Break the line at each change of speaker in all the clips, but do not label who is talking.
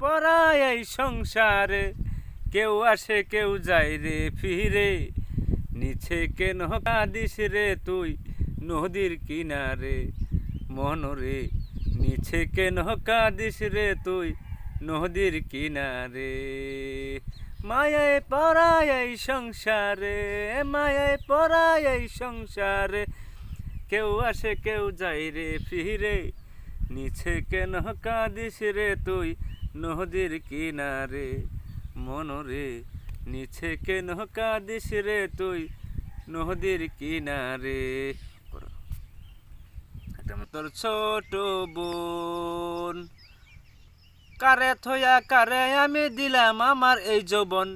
পরায় এই সংসারে কেউ আসে কেউ যায় রে ফিরে, নিচে কেন কাঁদিস রে তুই নদীর কিনারে, মনরে নিচে কেন কাঁদিস রে তুই নদীর কিনারে। মায়ায় পরায় এই সংসারে, মায়ায় পরায় এই সংসারে কেউ আসে কেউ যায় রে ফিরে, নিচে কেন কাঁদিস রে তুই নদীর কিনারে, মনরে নিচে কেন কাঁদিস রে তুই নদীর কিনারে। তোর ছোট বোন কারে থয়া কারে আমি দিলাম আমার এই যৌবন,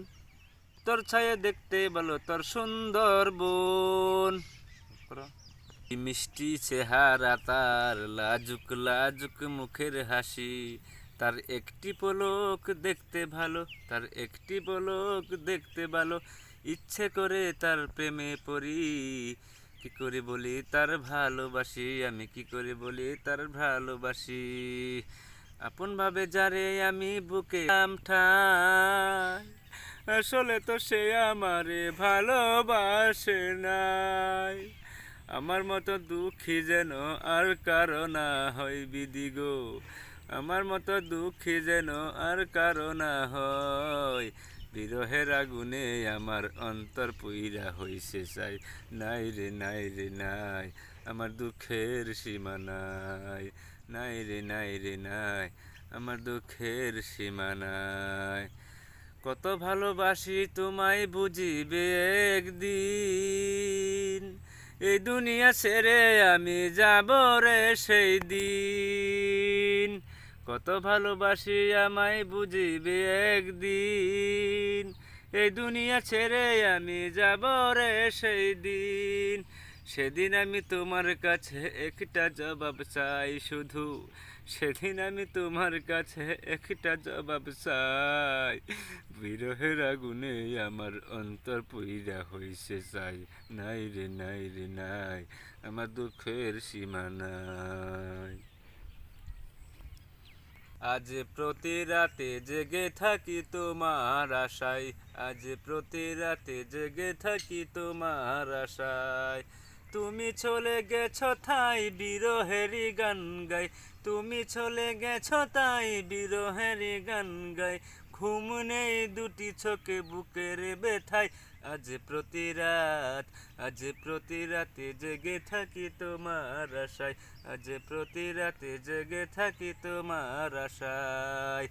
তোর ছায়ে দেখতে ভালো তোর সুন্দর বোন। মিষ্টি চেহারা তার, লাজুক লাজুক মুখের হাসি, তার একটি পলক দেখতে ভালো, তার একটি পলক দেখতে ভালো, ইচ্ছে করে তার প্রেমে পড়ি, কি করে বলি তার ভালোবাসি, আমি কি করে বলি তার ভালোবাসি। আপন ভাবে যারে আমি বুকে ঠাই, আসলে তো সে আমারে ভালোবাসে নাই। আমার মতো দুঃখী যেন আর কারো না হয় বিধি গো, আমার মতো দুঃখী যেন আর কারো না হয়, বিরহের আগুনে আমার অন্তর পুইরা হইছে চাই, নাই রে নাই রে নাই আমার দুঃখের সীমা নাই, নাই রে নাই রে নাই আমার দুঃখের সীমা নাই। কত ভালোবাসি তোমায় বুঝিবে একদিন, এই দুনিয়া ছেড়ে আমি যাব রে সেই দিন। কত ভালোবাসি আমায় বুঝিবে একদিন, এই দুনিয়া ছেড়ে আমি যাব রে সেই দিন। সেদিন আমি তোমার কাছে একটা জবাব চাই শুধু, সেদিন আমি তোমার কাছে একটা জবাব চাই, বিরহের আগুনে আমার অন্তর পুইরা হইছে চাই, নাই রে নাই রে নাই আমার দুঃখের সীমা নাই। আজ প্রতি রাতে জেগে থাকি তোমার আশায়, আজ প্রতি রাতে জেগে থাকি তোমার আশায়, তুমি চলে গেছো তাই বিরহেরই গান গাই, তুমি চলে গেছো তাই বিরহেরই গান গাই, ঘুম নেই দুটি চোখে বুকের ব্যথায়, আজ প্রতি রাত, আজ প্রতি রাতে জেগে থাকি তোমার আশায়, আজ প্রতি রাতে জেগে থাকি তোমার আশায়।